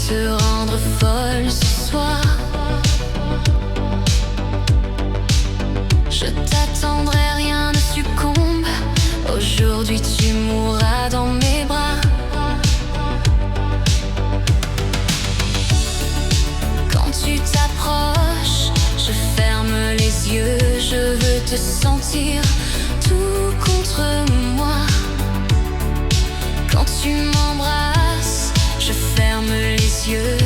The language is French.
te rendre folle ce soir. Je t'attendrai, rien ne succombe. Aujourd'hui tu mourras dans mes bras. Quand tu t'approches, je ferme les yeux. Je veux te sentir tout contre moi. Quand tu m'embrasses, je ferme les yeux.